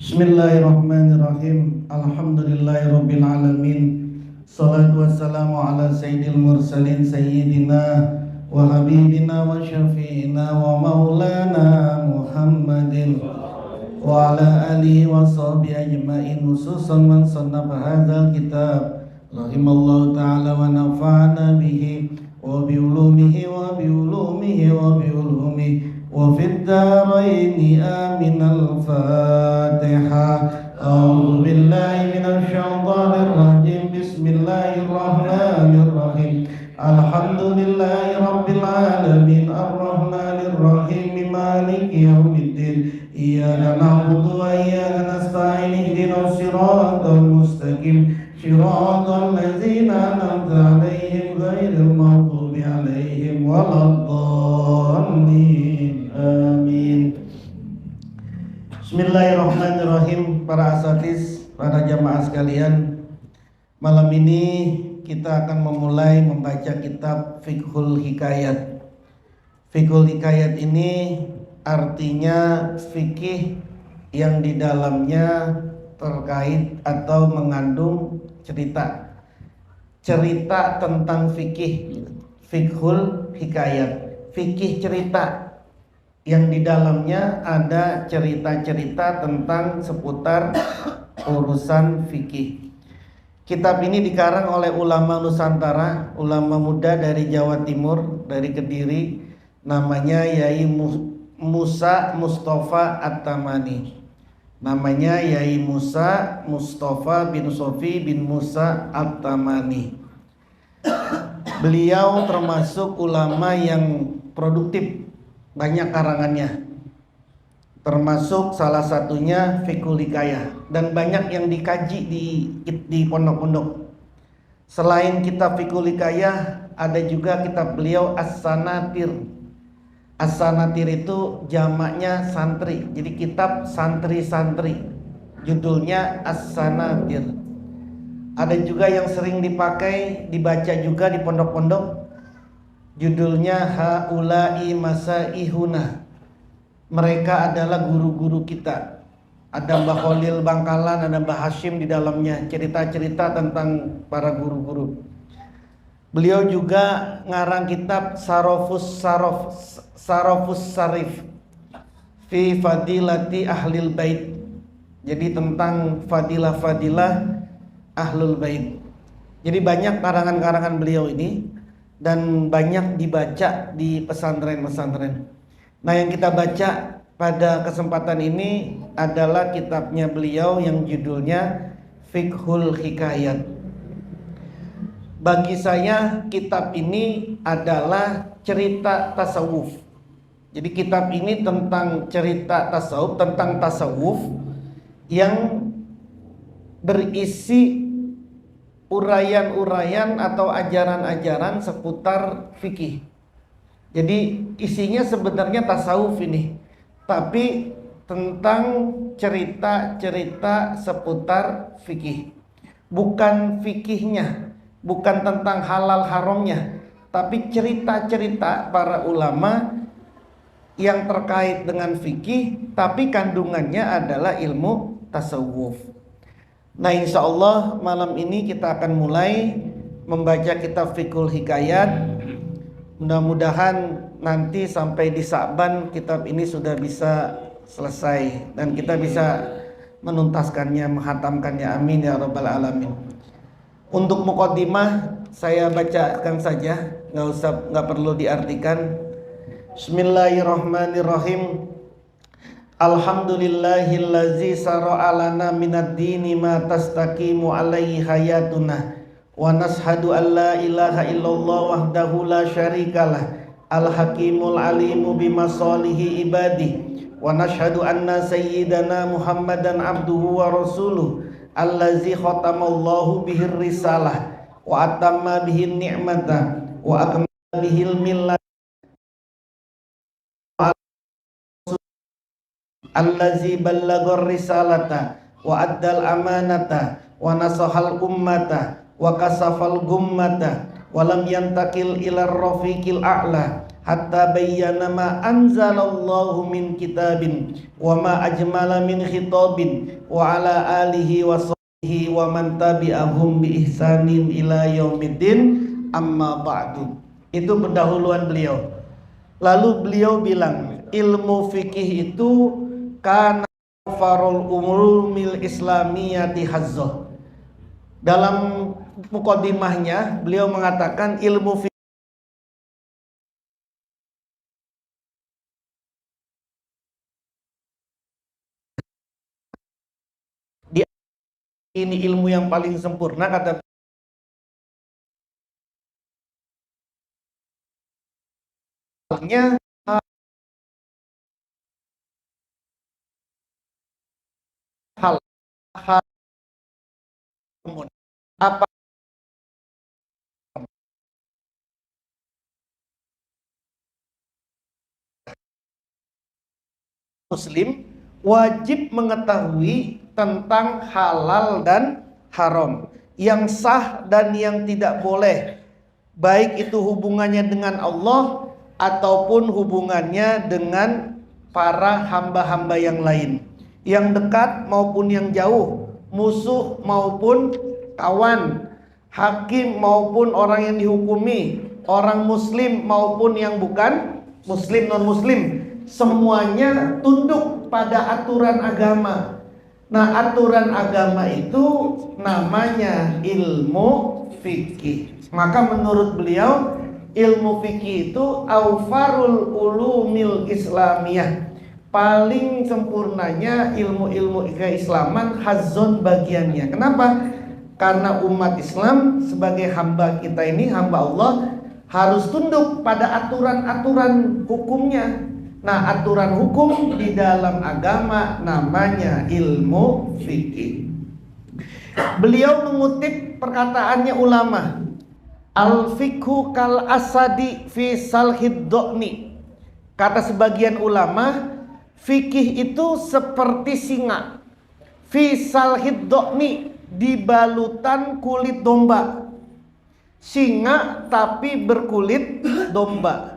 Bismillahirrahmanirrahim. Alhamdulillahirabbil alamin. Shalatu wassalamu ala sayyidil mursalin sayyidina wa habibina wa syafi'ina wa maulana Muhammadin wa ala alihi wa sahbihi ajma'in, khususan man sannafa hadzal kitab rahimallahu ta'ala wa nafa'ana bihi wa bi ulumihi wa bi ulumihi wa bi ulumihi وفي الدارين آمين. الفاتحة. أعوذ بالله من الشيطان الرجيم. بسم الله الرحمن الرحيم. الحمد لله رب العالمين الرحمن الرحيم مالك يوم الدين إياك نعبد وإياك نستعين اهدنا الصراط المستقيم صراط الذين أنعمت عليهم غير المغضوب عليهم ولا الضالين. Amin. Bismillahirrahmanirrahim. Para asatiz, para jamaah sekalian, malam ini kita akan memulai membaca kitab Fiqhul Hikayat. Fiqhul Hikayat ini artinya fikih yang di dalamnya terkait atau mengandung cerita tentang fikih. Fiqhul Hikayat, fikih cerita yang di dalamnya ada cerita-cerita tentang seputar urusan fikih. Kitab ini dikarang oleh ulama Nusantara, ulama muda dari Jawa Timur, dari Kediri, namanya Yai Musa Mustafa At-Tamani. Namanya Yai Musa Mustafa bin Sofi bin Musa At-Tamani. Beliau termasuk ulama yang produktif, banyak karangannya, termasuk salah satunya Fiqhul Hikayah, dan banyak yang dikaji di pondok-pondok. Selain kitab Fiqhul Hikayah, ada juga kitab beliau As-Sanatir. As-Sanatir itu jamaknya santri, jadi kitab santri-santri, judulnya As-Sanatir. Ada juga yang sering dipakai, dibaca juga di pondok-pondok, judulnya Haula'i Masaihuna. Mereka adalah guru-guru kita. Ada Mbah Khalil Bangkalan, ada Mbah Hashim di dalamnya, cerita-cerita tentang para guru-guru. Beliau juga ngarang kitab Sarofus Sarif fi Fadilati Ahlil Bait. Jadi tentang fadilah-fadilah Ahlul Bait. Jadi banyak karangan-karangan beliau ini dan banyak dibaca di pesantren-pesantren. Nah, yang kita baca pada kesempatan ini adalah kitabnya beliau yang judulnya Fiqhul Hikayat. Bagi saya kitab ini adalah cerita tasawuf. Jadi kitab ini tentang cerita tasawuf, tentang tasawuf yang berisi uraian-uraian atau ajaran-ajaran seputar fikih. Jadi isinya sebenarnya tasawuf ini, tapi tentang cerita-cerita seputar fikih. Bukan fikihnya, bukan tentang halal haramnya, tapi cerita-cerita para ulama yang terkait dengan fikih, tapi kandungannya adalah ilmu tasawuf. Nah, insya Allah malam ini kita akan mulai membaca kitab Fiqhul Hikayat. Mudah-mudahan nanti sampai di Sa'ban kitab ini sudah bisa selesai dan kita bisa menuntaskannya, menghatamkannya. Amin ya rabbal alamin. Untuk muqaddimah saya bacakan saja, nggak perlu diartikan. Bismillahirrahmanirrahim. Alhamdulillahillazi sara'a lana minad dini ma tastaqimu alaihi hayatuna wa nashhadu an la ilaha illallah wahdahu la syarikalah al-hakimul alimu bimasalihi ibadi wa nashhadu anna sayyidana Muhammadan abduhu wa rasuluh allazi khatamallahu bihir risalah wa atamma bihin ni'mata wa akmala bihil millah allazi ballaghar risalata wa addal amanata wa nasahal ummata wa kasafal gummata wa lam yantakil ila rafiqil a'la hatta bayyana ma anzalallahu min kitabin wa ma ajmala min khitabin wa ala alihi wa sahbihi wa man tabi'ahum bi ihsanin ila yaumiddin amma ba'du. Itu pendahuluan beliau. Lalu beliau bilang, ilmu fikih itu kana farul umuril islamiyati hazzah. Dalam muqaddimahnya beliau mengatakan ilmu fikih ini ilmu yang paling sempurna, kata hal hal apa muslim wajib mengetahui tentang halal dan haram, yang sah dan yang tidak boleh, baik itu hubungannya dengan Allah ataupun hubungannya dengan para hamba-hamba yang lain, yang dekat maupun yang jauh, musuh maupun kawan, hakim maupun orang yang dihukumi, orang muslim maupun yang bukan muslim, non muslim, semuanya tunduk pada aturan agama. Nah, aturan agama itu namanya ilmu fikih. Maka menurut beliau ilmu fikih itu aufarul ulumil islamiyah, paling sempurnanya ilmu-ilmu keislaman, hazon bagiannya. Kenapa? Karena umat Islam sebagai hamba kita ini, hamba Allah, harus tunduk pada aturan-aturan hukumnya. Nah, aturan hukum di dalam agama namanya ilmu fikih. Beliau mengutip perkataannya ulama, al-fikhu kal asadi fi salhid do'ni. Kata sebagian ulama, fikih itu seperti singa, fi salhid do'ni, di balutan kulit domba. Singa tapi berkulit domba.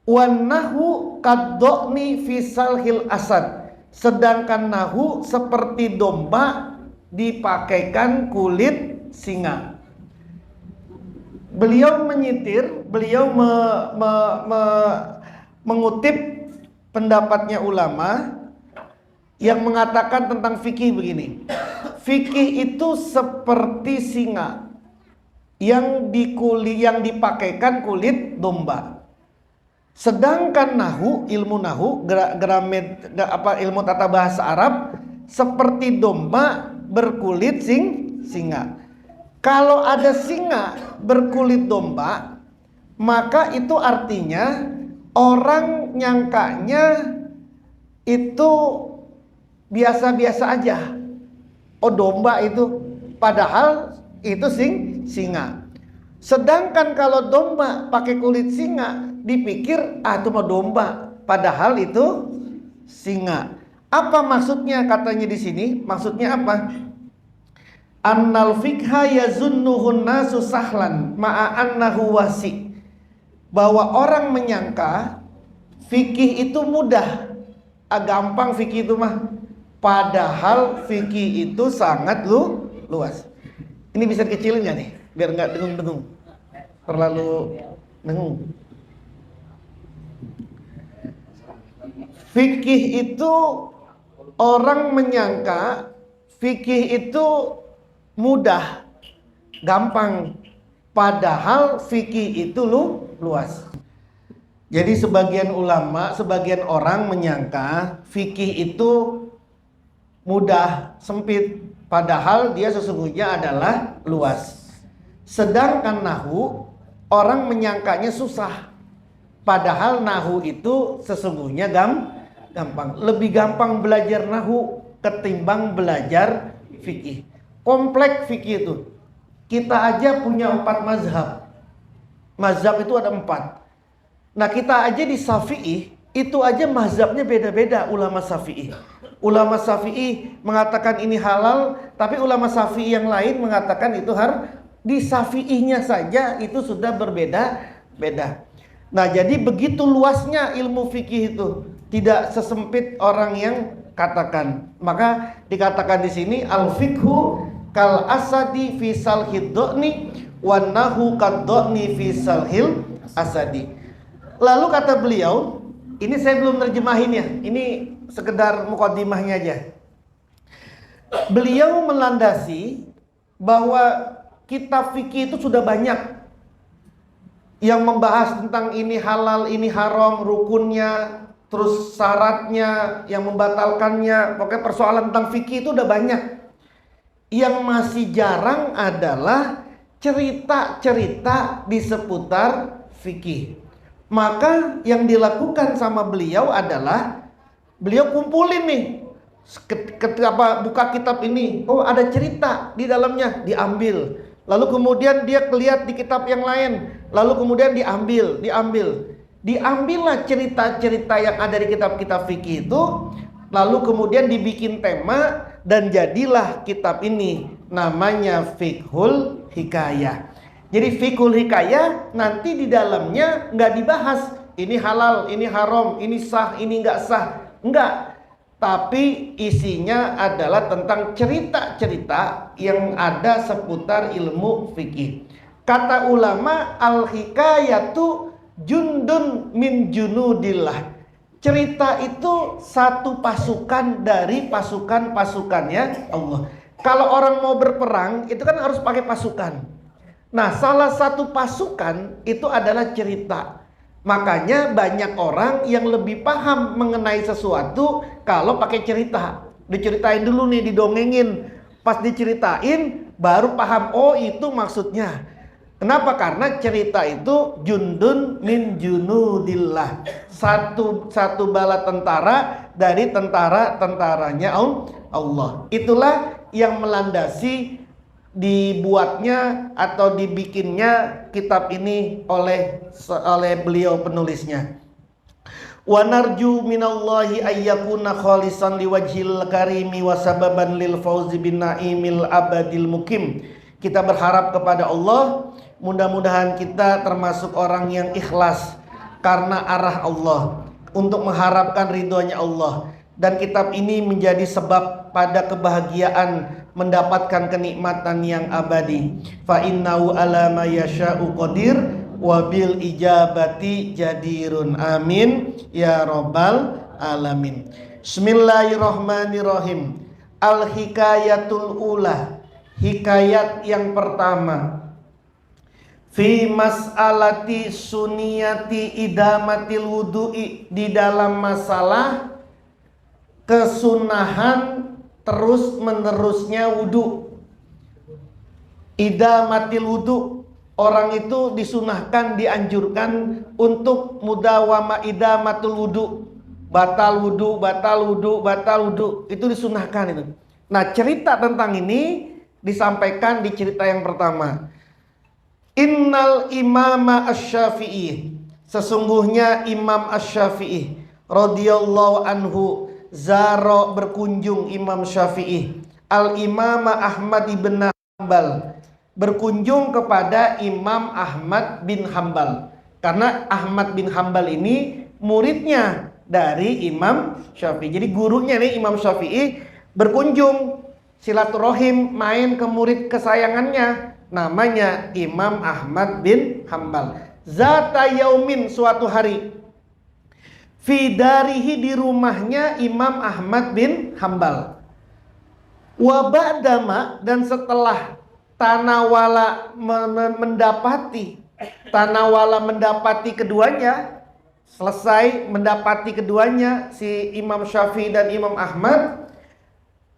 Wan nahu kaddo'ni fi salhil asad. Sedangkan nahu seperti domba dipakaikan kulit singa. Beliau menyitir, beliau mengutip pendapatnya ulama yang mengatakan tentang fikih begini. Fikih itu seperti singa yang dipakaikan kulit domba. Sedangkan nahu, ilmu nahu, ilmu tata bahasa Arab, seperti domba berkulit singa. Kalau ada singa berkulit domba, maka itu artinya orang nyangkanya itu biasa-biasa aja. Oh, domba itu, padahal itu singa. Sedangkan kalau domba pakai kulit singa, dipikir itu mah domba, padahal itu singa. Apa maksudnya katanya di sini? Maksudnya apa? Annal fikha yazunnuhun nasu sahlan ma'a annahu wasi. Bahwa orang menyangka fikih itu mudah, gampang fikih itu mah, padahal fikih itu sangat luas. Ini bisa kecilin gak nih? Biar gak dengung-dengung, terlalu dengung. Fikih itu orang menyangka fikih itu mudah, gampang, padahal fikih itu luas. Jadi sebagian ulama, sebagian orang menyangka fikih itu mudah, sempit, padahal dia sesungguhnya adalah luas. Sedangkan nahu, orang menyangkanya susah, padahal nahu itu sesungguhnya gampang. Lebih gampang belajar nahu ketimbang belajar fikih. Kompleks fikih itu. Kita aja punya 4 mazhab. Mazhab itu ada 4. Nah, kita aja di Syafi'i itu aja mazhabnya beda-beda. Ulama Syafi'i, ulama Syafi'i mengatakan ini halal, tapi ulama Syafi'i yang lain mengatakan itu haram. Di Syafi'inya saja itu sudah berbeda-beda. Nah, jadi begitu luasnya ilmu fikih itu, tidak sesempit orang yang katakan. Maka dikatakan di sini al-fiqhu kal asadi fi salhid dhani wan nahu kad dhani fi salhil asadi. Lalu kata beliau, ini saya belum terjemahinnya, ini sekedar mukadimahnya aja. Beliau melandasi bahwa kitab fikih itu sudah banyak yang membahas tentang ini halal, ini haram, rukunnya, terus syaratnya, yang membatalkannya. Pokoknya persoalan tentang fikih itu udah banyak. Yang masih jarang adalah cerita-cerita di seputar fikih. Maka yang dilakukan sama beliau adalah beliau kumpulin nih, ketika buka kitab ini, oh ada cerita di dalamnya, diambil. Lalu kemudian dia lihat di kitab yang lain, lalu kemudian diambillah cerita-cerita yang ada di kitab-kitab fikih itu, lalu kemudian dibikin tema dan jadilah kitab ini, namanya Fiqhul Hikayah. Jadi Fiqhul Hikayah nanti di dalamnya nggak dibahas ini halal, ini haram, ini sah, ini nggak sah, nggak. Tapi isinya adalah tentang cerita-cerita yang ada seputar ilmu fikih. Kata ulama, al-hikayatu jundun min junudillah. Cerita itu satu pasukan dari pasukan-pasukannya Allah. Kalau orang mau berperang itu kan harus pakai pasukan. Nah, salah satu pasukan itu adalah cerita. Makanya banyak orang yang lebih paham mengenai sesuatu kalau pakai cerita. Diceritain dulu nih, didongengin. Pas diceritain baru paham, oh itu maksudnya. Kenapa? Karena cerita itu jundun min junudillah. Satu bala tentara dari tentara-tentaranya Allah. Itulah yang melandasi dibuatnya atau dibikinnya kitab ini oleh beliau penulisnya. Wa narju minallahi ayyakuna khalisan liwajhil karimi wa sababan lil fauzi bin naimil abadil mukim. Kita berharap kepada Allah, mudah-mudahan kita termasuk orang yang ikhlas karena arah Allah, untuk mengharapkan ridhonya Allah, dan kitab ini menjadi sebab pada kebahagiaan, mendapatkan kenikmatan yang abadi. Fa innahu ala ma yasha'u qadir wa bil ijabati jadirun. Amin ya rabbal alamin. Bismillahirrahmanirrahim. Al hikayatul ula, hikayat yang pertama. Fi mas'alati suniyati idamatil wudu'i, di dalam masalah kesunahan terus menerusnya wudu. Idamatil wudu, orang itu disunahkan, dianjurkan untuk mudawama idamatul wudu. Batal wudu, batal wudu, batal wudu, itu disunahkan itu. Nah, cerita tentang ini disampaikan di cerita yang pertama. Innal imama asy-Syafi'i, sesungguhnya Imam asy-Syafi'i radhiyallahu anhu, zaro berkunjung Imam Syafi'i al-Imama Ahmad ibn Hanbal, berkunjung kepada Imam Ahmad bin Hanbal, karena Ahmad bin Hanbal ini muridnya dari Imam Syafi'i. Jadi gurunya nih Imam Syafi'i berkunjung silaturahim, main ke murid kesayangannya, namanya Imam Ahmad bin Hanbal. Zata yaumin, suatu hari, fi darihi, di rumahnya Imam Ahmad bin Hanbal. Wa ba'dama, dan setelah tanawala mendapati keduanya, selesai mendapati keduanya si Imam Syafi'i dan Imam Ahmad,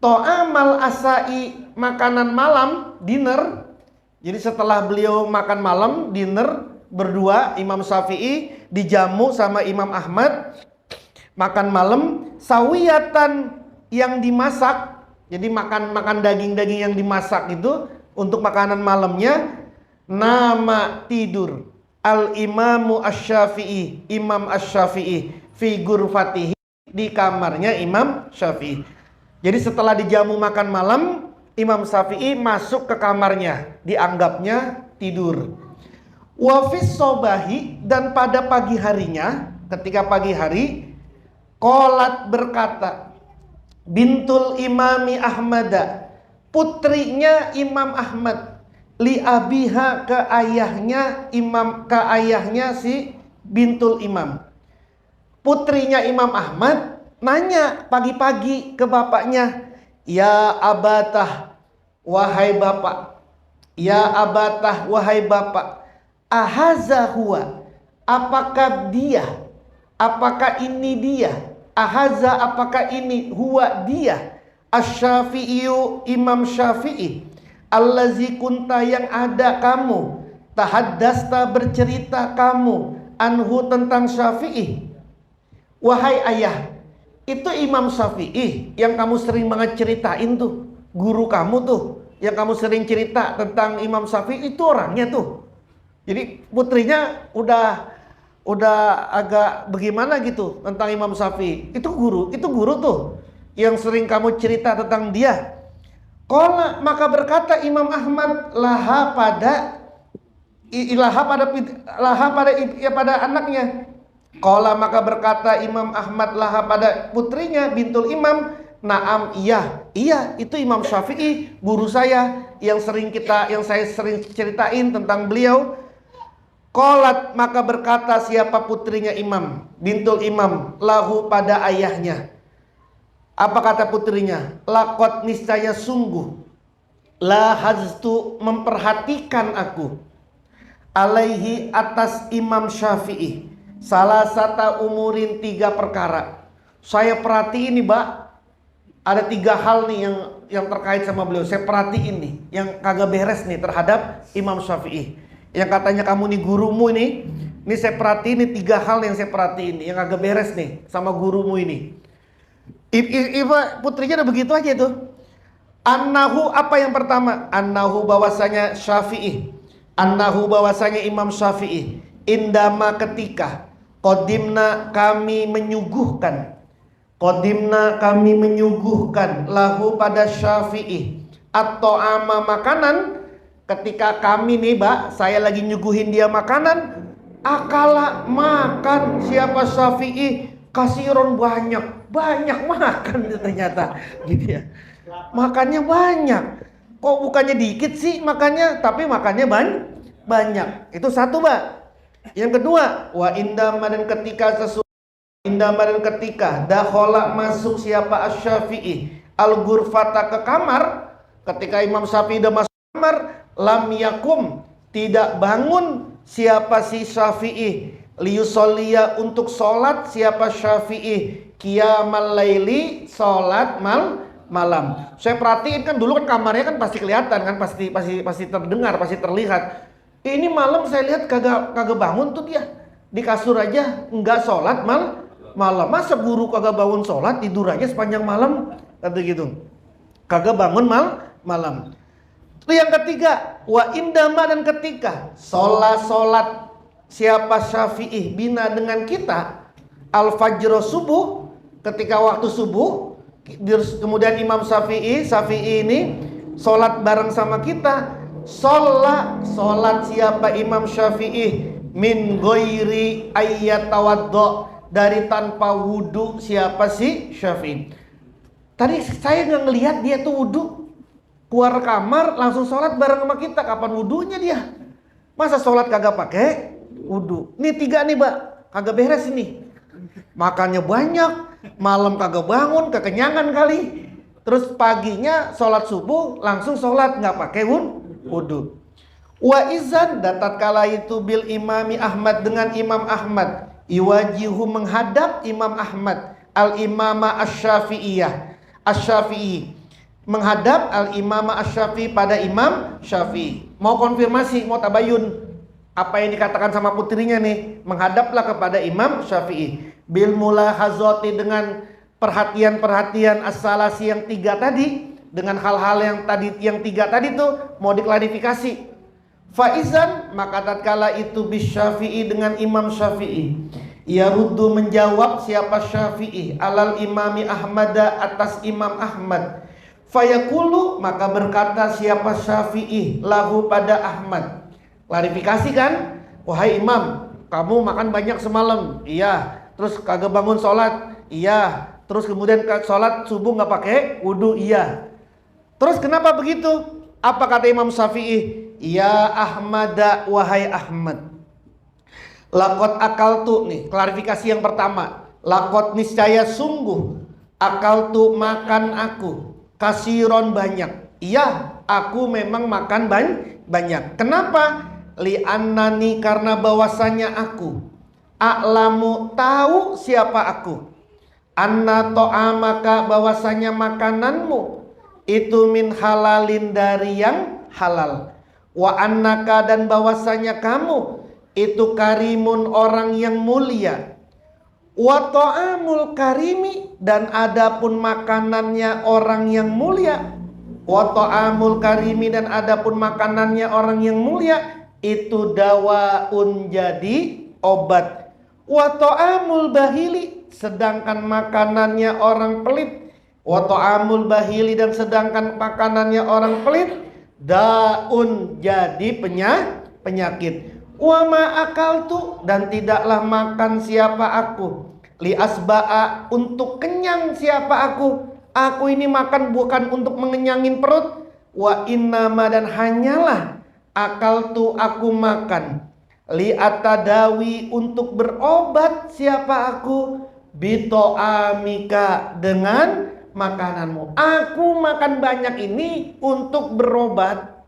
to'amal asai, makanan malam, dinner. Jadi setelah beliau makan malam, dinner berdua, Imam Syafi'i dijamu sama Imam Ahmad, makan malam, sawiyatan, yang dimasak. Jadi makan daging-daging yang dimasak itu untuk makanan malamnya. Nama tidur al-imamu asy-Syafi'i, Imam asy-Syafi'i, fi ghurfatihi, di kamarnya Imam Syafi'i. Jadi setelah dijamu makan malam, Imam Syafi'i masuk ke kamarnya, dianggapnya tidur. Wa fis sobahi, dan pada pagi harinya, ketika pagi hari, qalat berkata, bintul imami Ahmada, putrinya Imam Ahmad, li abiha, ke ayahnya si bintul imam. Putrinya Imam Ahmad nanya pagi-pagi ke bapaknya, ya abatah, wahai bapak, ya abatah, wahai bapak, ahaza huwa, apakah dia, apakah ini dia, ahaza, apakah ini, huwa dia, asy-Syafi'iyu, Imam Syafi'i, allazi kunta, yang ada kamu, tahaddasta, bercerita kamu, anhu, tentang Syafi'i. Wahai ayah, itu Imam Syafi'i yang kamu sering banget ceritain tuh, guru kamu tuh, yang kamu sering cerita tentang Imam Syafi'i, itu orangnya tuh. Jadi putrinya udah agak bagaimana gitu tentang Imam Syafi'i. Itu guru tuh yang sering kamu cerita tentang dia. Qala, maka berkata Imam Ahmad, pada anaknya. Qala, maka berkata Imam Ahmad laha, pada putrinya bintul imam, naam, iya, itu Imam Syafi'i, guru saya yang saya sering ceritain tentang beliau. Qalat, maka berkata siapa putrinya Imam bintul imam, lahu, pada ayahnya. Apa kata putrinya? Laqad, niscaya sungguh, la haztu, memperhatikan aku, alaihi, atas Imam Syafi'i, salah satu umurin, 3 perkara. Saya perhatiin nih, Mbak, ada 3 hal nih yang terkait sama beliau. Saya perhatiin nih yang kagak beres nih terhadap Imam Syafi'i. Yang katanya kamu nih gurumu ini saya perhatiin nih 3 hal yang saya perhatiin yang agak beres nih sama gurumu ini. Putrinya udah begitu aja tuh. Annahu, apa yang pertama? Annahu, bahwasanya Syafi'i, annahu, bahwasanya Imam Syafi'i, indama, ketika, qadimna, kami menyuguhkan, lahu, pada Syafi'i, at-ta'ama, makanan. Ketika kami nih, Mbak, saya lagi nyuguhin dia makanan, akala, makan siapa Syafi'i, kasiron, banyak makan ternyata gitu ya. Makannya banyak. Kok bukannya dikit sih makannya, tapi makannya banyak. Itu satu, Mbak. Yang kedua, wa indama, dan ketika dakhala, masuk siapa asy-Syafi'i, al-ghurfata, ke kamar. Ketika Imam Syafi'i udah masuk kamar, lam yakum, tidak bangun siapa si Syafi'i, liyusolliya, untuk sholat siapa Syafi'i, qiyamal laili, sholat malam. Saya perhatiin kan dulu kan kamarnya kan pasti kelihatan kan, pasti terdengar, pasti terlihat. Ini malam saya lihat kagak bangun tuh dia, di kasur aja enggak sholat malam. Masa guru kagak bangun sholat, tidur aja sepanjang malam, kata gitu, kagak bangun malam. Yang ketiga, wa indama, dan ketika sholat siapa Syafi'i, bina, dengan kita, al-fajr, subuh, ketika waktu subuh, kemudian Imam Syafi'i ini sholat bareng sama kita. Sholat siapa Imam Syafi'i, min ghairi ayyatawaddo, dari tanpa wudu siapa si Syafi'i. Tadi saya nggak ngelihat dia tuh wudu, keluar kamar langsung sholat bareng sama kita. Kapan wudunya dia? Masa sholat kagak pakai wudu? Nih 3 nih, Mbak, kagak beres ini. Makannya banyak, malam kagak bangun, kekenyangan kali. Terus paginya sholat subuh langsung sholat nggak pakai wudu. Wa izan, dan tatkala itu bil imami Ahmad, dengan Imam Ahmad, iwajihu, menghadap Imam Ahmad, al imama asy-Syafi'i, menghadap al-imama asy-Syafi'i, pada Imam Syafi'i. Mau konfirmasi, mau tabayun apa yang dikatakan sama putrinya nih, menghadaplah kepada Imam Syafi'i, bil mulahazati, dengan perhatian as-salasi, yang 3 tadi, dengan hal-hal yang 3 tadi tuh mau diklarifikasi. Faizan, maka tatkala itu bis Syafi'i, dengan Imam Syafi'i, yaruddu, menjawab siapa Syafi'i, alal imami Ahmad, atas Imam Ahmad. Fayaqulu, maka berkata siapa Syafi'i, lahu, pada Ahmad. Klarifikasi kan? Wahai imam, kamu makan banyak semalam. Iya. Terus kagak bangun sholat. Iya. Terus kemudian sholat subuh nggak pakai wudhu. Iya. Terus kenapa begitu? Apa kata Imam Syafi'i? Ya Ahmada, wahai Ahmad, lakot akal tu, nih klarifikasi yang pertama, lakot niscaya sungguh, akal tu makan aku, kasiron banyak. Iya, aku memang makan banyak. Kenapa? Li'annani, karena bahwasanya aku, a'lamu, tahu siapa aku, anna to'amaka, bahwasanya makananmu itu min halalin, dari yang halal, wa annaka, dan bahwasanya kamu itu karimun, orang yang mulia, wa ta'amul karimi, dan adapun makanannya orang yang mulia, wa ta'amul karimi, dan adapun makanannya orang yang mulia, itu dawaun, jadi obat, wa ta'amul bahili, sedangkan makanannya orang pelit, wa ta'amul bahili, dan sedangkan makanannya orang pelit, daun, jadi penyakit. Wa ma akaltu, dan tidaklah makan siapa aku, li asba'a, untuk kenyang siapa aku ini makan bukan untuk mengenyangin perut, wa innama, dan hanyalah akaltu, aku makan, li atadawi, untuk berobat siapa aku, bito'amika, dengan makananmu. Aku makan banyak ini untuk berobat.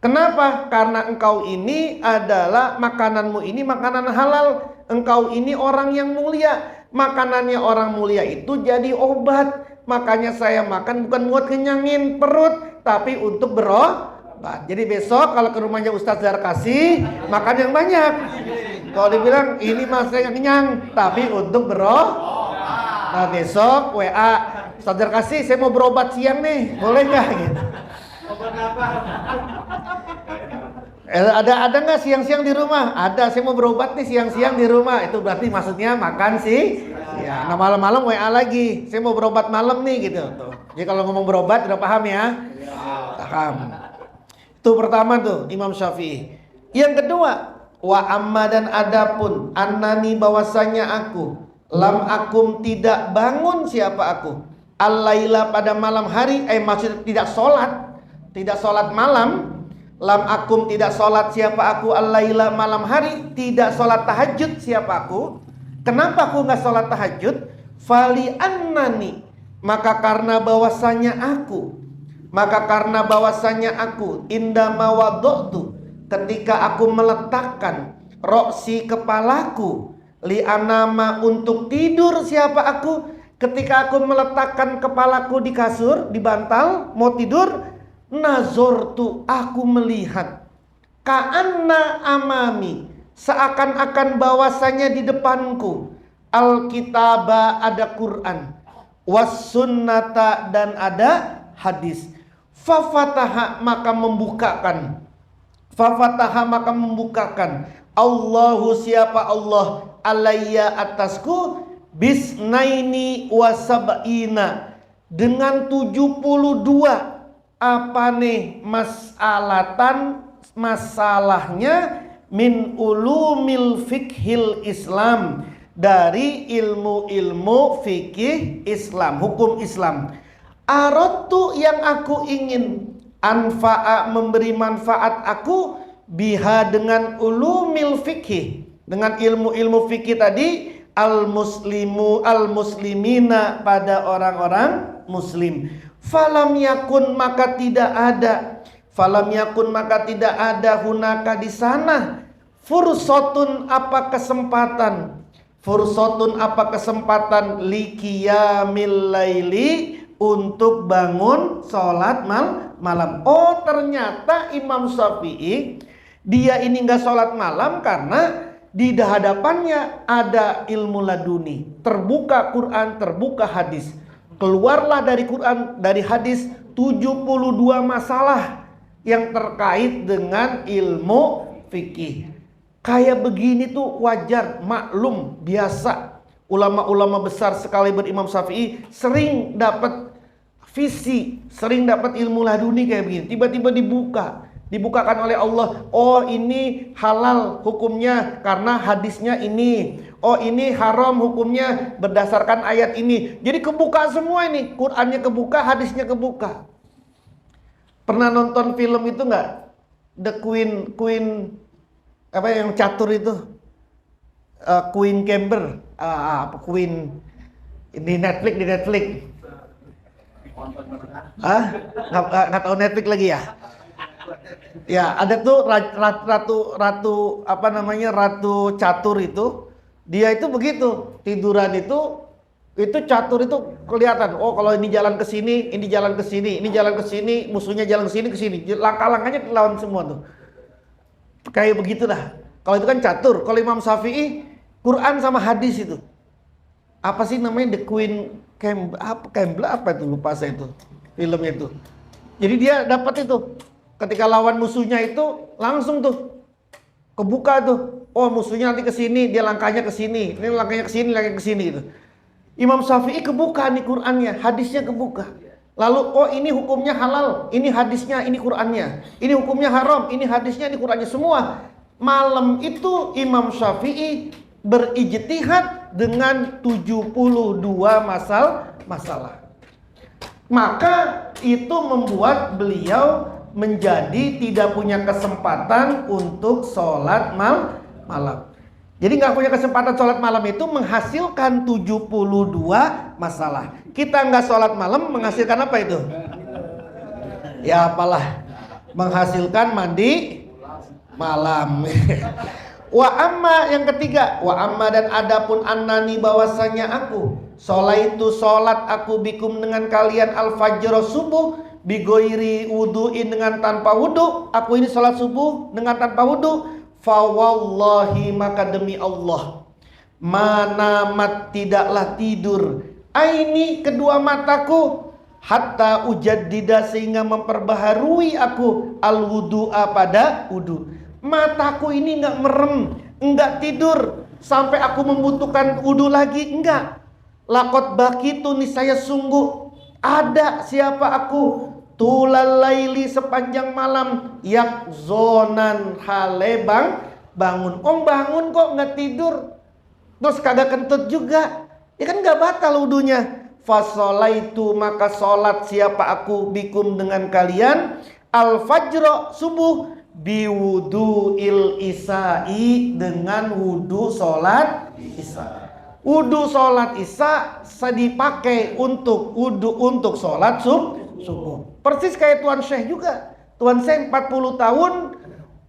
Kenapa? Karena engkau ini adalah, makananmu ini makanan halal. Engkau ini orang yang mulia. Makanannya orang mulia itu jadi obat. Makanya saya makan bukan buat kenyangin perut, tapi untuk berobat. Jadi besok kalau ke rumahnya Ustadz Zarkasi, makan yang banyak. Kalau dibilang ini mas saya kenyang, tapi untuk berobat. Nah besok WA, Ustadz Zarkasi, saya mau berobat siang nih, boleh nggak? Gitu. Ada nggak siang-siang di rumah? Ada, saya mau berobat nih siang-siang di rumah. Itu berarti maksudnya makan sih. Ya, nah malam-malam WA lagi, saya mau berobat malam nih gitu. Tuh. Jadi kalau ngomong berobat udah paham ya? Paham. Itu pertama tuh Imam Syafi'i. Yang kedua, wa amma, dan adapun, annani, bahwasanya aku, lam akum, tidak bangun siapa aku, al-laila, pada malam hari, maksudnya tidak sholat malam. Lam akum, tidak sholat siapa aku, al-laila, malam hari, tidak sholat tahajud siapa aku. Kenapa aku nggak sholat tahajud? Fali annani, maka karena bahwasanya aku, indama wadotu, ketika aku meletakkan roksi, kepalaku, li anama, untuk tidur siapa aku, ketika aku meletakkan kepalaku di kasur, di bantal, mau tidur, nazortu, aku melihat, ka'anna amami, seakan-akan bahwasanya di depanku, alkitaba, ada Quran, was sunnata, dan ada hadis, fafataha, maka membukakan, Allahu, siapa Allah, alayya, atasku, bisnaini wasab'ina, dengan 72, apa nih, masalahnya, min ulumil fikhil Islam, dari ilmu-ilmu fikih Islam, hukum Islam. Aradtu, yang aku ingin, anfa'a, memberi manfaat aku, biha, dengan ulumil fikih, dengan ilmu-ilmu fikih tadi, al-muslimina, pada orang-orang muslim. Falam yakun, maka tidak ada, hunaka, di sana, fursotun, apa kesempatan, liqiyamil laili, untuk bangun sholat malam. Oh, ternyata Imam Syafi'i, dia ini nggak sholat malam karena di hadapannya ada ilmu laduni, terbuka Quran, terbuka hadis. Keluarlah dari Quran, dari hadis, 72 masalah yang terkait dengan ilmu fikih. Kayak begini tuh wajar, maklum, biasa. Ulama-ulama besar sekali berimam Syafi'i sering dapat visi, sering dapat ilmu laduni kayak begini. Tiba-tiba dibuka, Dibukakan oleh Allah. Oh, ini halal hukumnya karena hadisnya ini. Oh, ini haram hukumnya berdasarkan ayat ini. Jadi kebuka semua ini. Qurannya kebuka, hadisnya kebuka. Pernah nonton film itu nggak? The Queen apa yang catur itu? Queen Camber. Queen di Netflix. Nggak tahu Netflix lagi ya? Ya, ada tuh ratu apa namanya, ratu catur itu. Dia itu begitu, tiduran itu catur itu kelihatan. Oh, kalau ini jalan ke sini, ini jalan ke sini, ini jalan ke sini, musuhnya jalan ke sini. Langkah-langkahnya lawan semua tuh. Kayak begitulah. Kalau itu kan catur. Kalau Imam Syafi'i, Quran sama hadis itu. Apa sih namanya, The Queen Campbell apa itu, lupa saya itu filmnya itu. Jadi dia dapat itu. Ketika lawan musuhnya itu langsung tuh kebuka tuh. Oh, musuhnya nanti ke sini, dia langkahnya ke sini. Ini langkahnya ke sini, langkahnya ke sini gitu. Imam Syafi'i kebuka nih Qur'annya, hadisnya kebuka. Lalu, oh ini hukumnya halal, ini hadisnya, ini Qur'annya. Ini hukumnya haram, ini hadisnya, ini Qur'annya. Semua. Malam itu Imam Syafi'i berijtihad dengan 72 masalah. Maka itu membuat beliau menjadi tidak punya kesempatan untuk sholat malam. Jadi nggak punya kesempatan sholat malam itu menghasilkan 72 masalah. Kita nggak sholat malam menghasilkan apa itu? Ya apalah, menghasilkan mandi malam. Wa amma, yang ketiga, wa amma, dan adapun annani, bahwasanya aku sholaitu sholat aku bikum dengan kalian al-fajr subuh bigoiri wudu'in, dengan tanpa wudu. Aku ini sholat subuh dengan tanpa wudu. Fawallahi, maka demi Allah, manamat, tidaklah tidur, aini, kedua mataku, hatta ujaddida, sehingga memperbaharui aku al wudu'a, pada wudu. Mataku ini nggak merem, nggak tidur sampai aku membutuhkan wudu lagi, enggak. Lakot bakitu, niscaya sungguh ada siapa aku, tulal laili, sepanjang malam, yak zonan, halebang bangun. Om bangun kok nggak tidur, terus kagak kentut juga, ya kan nggak batal wudunya. Fasolaitu, maka sholat siapa aku bikum dengan kalian al fajro subuh biwudu'il isya'i, dengan wudu sholat isya. Wudu sholat isya dipakai untuk wudu untuk sholat subuh. Persis kayak Tuan Syekh juga. Tuan Syekh 40 tahun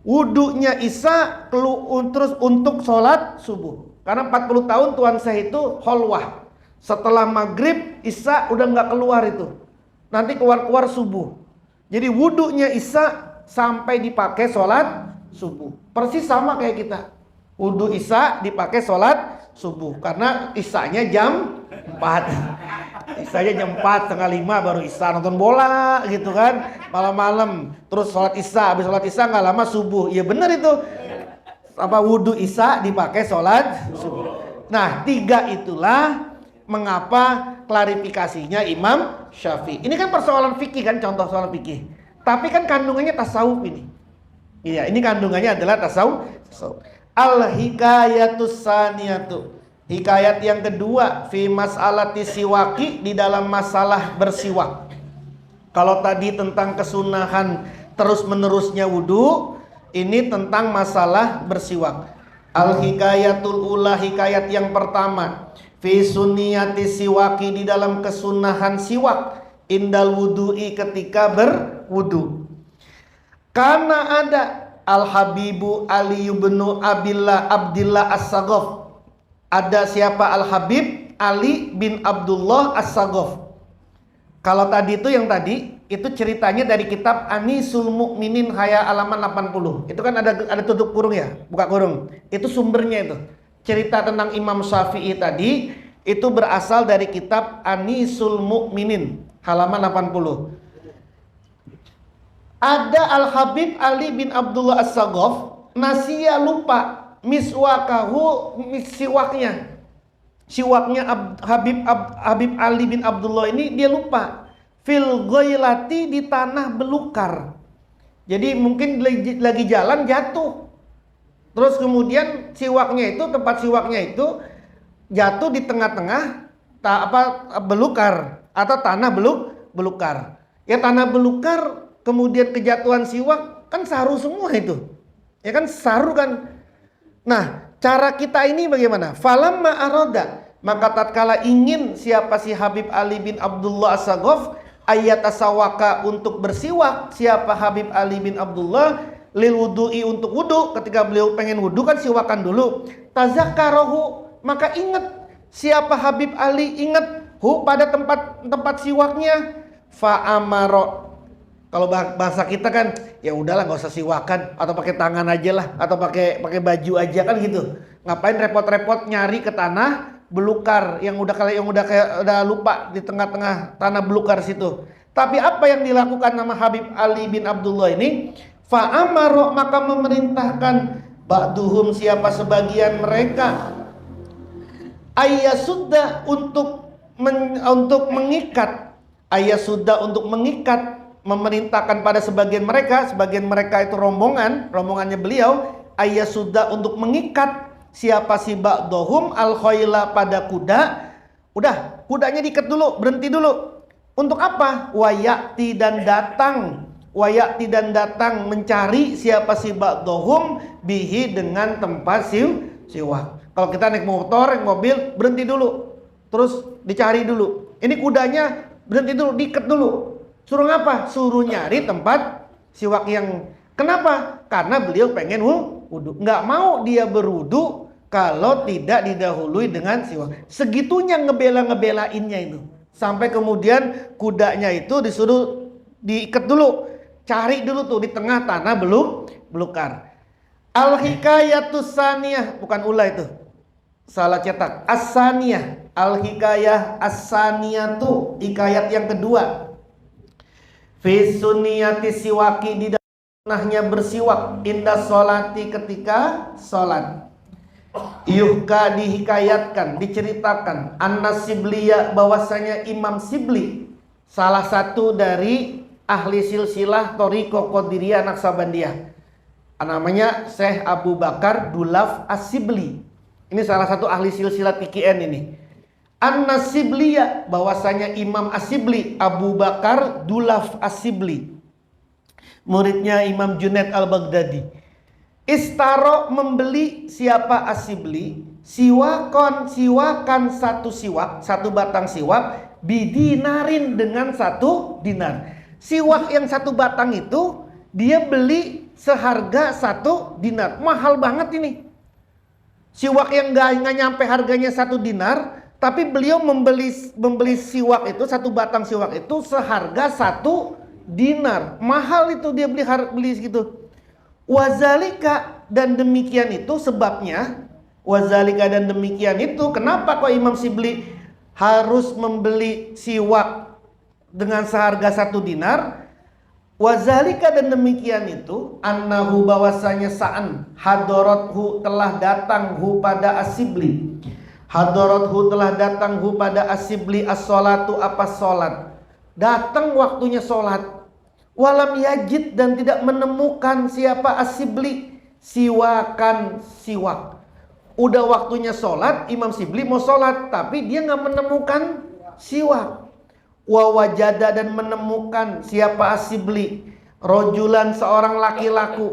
wudunya isya terus untuk sholat subuh. Karena 40 tahun Tuan Syekh itu kholwah. Setelah maghrib isya udah nggak keluar itu. Nanti keluar subuh. Jadi wudunya isya sampai dipakai sholat subuh. Persis sama kayak kita. Wudu isya dipakai sholat subuh. Karena isyanya jam 4. Isyanya jam 4, setengah 5 baru isya, nonton bola gitu kan, malam-malam. Terus sholat isya, habis sholat isya nggak lama subuh. Iya bener itu. Apa, wudu isya dipakai sholat subuh. Nah, 3 itulah mengapa klarifikasinya Imam Syafi'i. Ini kan persoalan fikih kan, contoh soal fikih. Tapi kan kandungannya tasawuf ini. Iya, ini kandungannya adalah tasawuf. Al-hikayatus saniyatu, hikayat yang kedua, fi mas'alati siwaki, di dalam masalah bersiwak. Kalau tadi tentang kesunahan terus menerusnya wudu, ini tentang masalah bersiwak. Al-hikayatul ula, hikayat yang pertama, fi sunniyati siwaki, di dalam kesunahan siwak, indal wudu'i, ketika berwudu. Karena ada Al-Habibu Ali bin Abdillah As-Saghaf. Ada siapa? Al-Habib Ali bin Abdullah As-Saghaf. Kalau tadi itu, yang tadi itu ceritanya dari kitab Anisul Mukminin Haya halaman 80. Itu kan ada tutup kurung ya, buka kurung. Itu sumbernya itu. Cerita tentang Imam Syafi'i tadi itu berasal dari kitab Anisul Mukminin halaman 80. Ada Al-Habib Ali bin Abdullah As-Saghaf, nasiya, lupa, miswakahu, siwaknya Habib Ali bin Abdullah ini dia lupa, fil ghailati, di tanah belukar. Jadi mungkin lagi jalan jatuh. Terus kemudian siwaknya itu, tempat siwaknya itu jatuh di tengah-tengah belukar atau tanah belukar. Ya tanah belukar, kemudian kejatuhan siwak, kan saru semua itu. Ya kan saru kan. Nah, cara kita ini bagaimana? Falamma aroda, maka tatkala ingin siapa si Habib Ali bin Abdullah As-Sagof ayat asawaka untuk bersiwak, siapa Habib Ali bin Abdullah lil wudu'i untuk wudu, ketika beliau pengen wudu kan siwakan dulu. Tazakkarohu, maka ingat siapa Habib Ali, ingat pada tempat siwaknya. Fa'amaro, kalau bahasa kita kan ya udahlah nggak usah siwakan, atau pakai tangan aja lah, atau pakai baju aja kan gitu. Ngapain repot-repot nyari ke tanah belukar yang udah lupa di tengah-tengah tanah belukar situ. Tapi apa yang dilakukan nama Habib Ali bin Abdullah ini? Fa'amaro, maka memerintahkan ba'duhum, siapa sebagian mereka, ayyasudda untuk mengikat, ayyasudda untuk mengikat, memerintahkan pada sebagian mereka itu rombongannya beliau, ayyasudda untuk mengikat siapa si ba'duhum al-khayla pada kuda. Udah, kudanya diikat dulu, berhenti dulu. Untuk apa? Wayati dan datang mencari siapa si ba'duhum bihi dengan tempat siwak. Kalau kita naik motor, naik mobil, berhenti dulu, terus dicari dulu. Ini kudanya berhenti dulu, diikat dulu. Suruh ngapa? Suruh nyari tempat siwak yang, kenapa? Karena beliau pengen wudu. Nggak mau dia berwudu kalau tidak didahului dengan siwak. Segitunya ngebelainnya itu. Sampai kemudian kudanya itu disuruh diikat dulu. Cari dulu tuh di tengah tanah belukar. Al-hikayatus saniyah, bukan ula itu, salah cetak. As-saniyah, al-hikayah as-saniyatu, hikayat yang kedua. Fi sunniyati siwaki, di dalamnya bersiwak, indah sholati, ketika sholat. Yuhka, dihikayatkan, diceritakan, an-Sibliya, bahwasanya Imam Sibli, salah satu dari ahli silsilah Thariqah Qadiriyah Naksabandiyah, namanya Syekh Abu Bakar Dulaf As-Sibli. Ini salah satu ahli silsilah TKN ini. An-Sibliya, bahwasanya Imam As-Sibli, Abu Bakar Dulaf As-Sibli, muridnya Imam Junaid Al-Baghdadi. Istaro, membeli siapa As-Sibli, siwakan satu batang siwak, bidinarin, dengan 1 dinar. Siwak yang 1 batang itu dia beli seharga 1 dinar. Mahal banget ini. Siwak yang nggak nyampe harganya 1 dinar, tapi beliau membeli siwak itu, 1 batang siwak itu seharga 1 dinar. Mahal itu dia beli segitu. Wazalika, dan demikian itu sebabnya. Wazalika, dan demikian itu kenapa kok Imam Sibli harus membeli siwak dengan seharga 1 dinar. Wazalika, dan demikian itu, annahu, bahwasanya sa'an, hadorathu, telah datang hu pada As-Sibli, hadorathu, telah datang hu pada As-Sibli, as-sholatu, apa sholat, datang waktunya sholat. Walam yajid, dan tidak menemukan siapa As-Sibli siwakan siwak. Udah waktunya sholat, Imam Sibli mau sholat, tapi dia nggak menemukan siwak. Wa wajada, dan menemukan siapa As-Sibli rojulan, seorang laki-laki,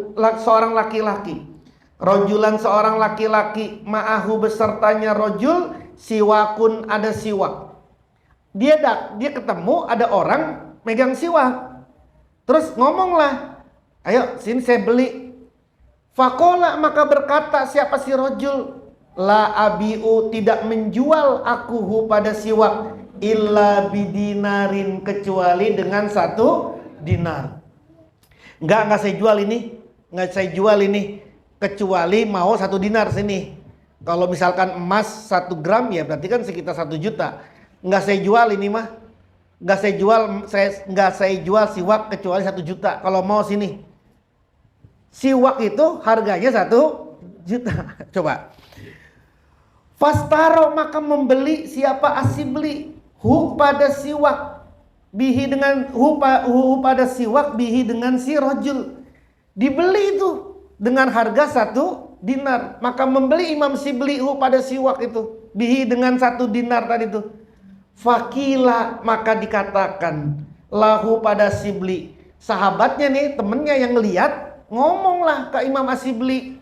rojulan, seorang laki-laki, ma'ahu, besertanya rojul, siwakun, ada siwak. Dia ketemu ada orang megang siwak, terus ngomonglah, ayo sini saya beli. Fakola, maka berkata siapa si rojul, la abiu, tidak menjual aku pada siwak, illa bidinarin, kecuali dengan 1 dinar. Enggak saya jual ini, kecuali mau 1 dinar sini. Kalau misalkan emas 1 gram ya berarti kan sekitar 1 juta. Enggak saya jual ini mah. Enggak saya jual siwak kecuali 1 juta. Kalau mau sini. Siwak itu harganya 1 juta. Coba. Fastaro, maka membeli siapa As-Sibli pada siwak bihi dengan pada siwak bihi dengan si rojul. Dibeli itu dengan harga 1 dinar. Maka membeli Imam Sibli pada siwak itu bihi dengan 1 dinar tadi itu. Fakila, maka dikatakan lahu pada Sibli, sahabatnya nih, temennya yang ngeliat, ngomonglah ke Imam Asibli,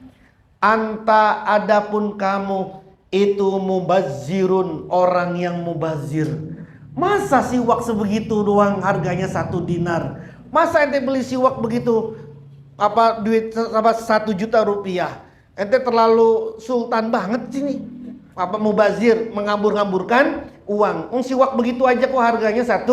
anta adapun kamu itu mubazzirun, orang yang mubazir. Masa siwak sebegitu doang harganya 1 dinar? Masa ente beli siwak begitu duit 1 juta rupiah? Ente terlalu sultan banget sini. Mubazir, mengambur-ngamburkan uang. Siwak begitu aja kok harganya 1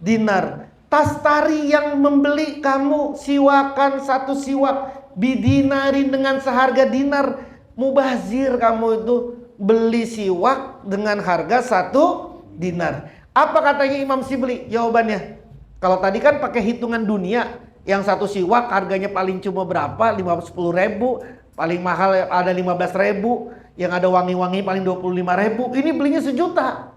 dinar. Tastari, yang membeli kamu siwakan 1 siwak bidinarin, dengan seharga dinar. Mubazir kamu itu beli siwak dengan harga 1 dinar. Apa katanya Imam Sibli? Jawabannya, kalau tadi kan pakai hitungan dunia, yang 1 siwak harganya paling cuma berapa? 10 ribu, paling mahal ada 15 ribu, yang ada wangi-wangi paling 25 ribu. Ini belinya 1 juta.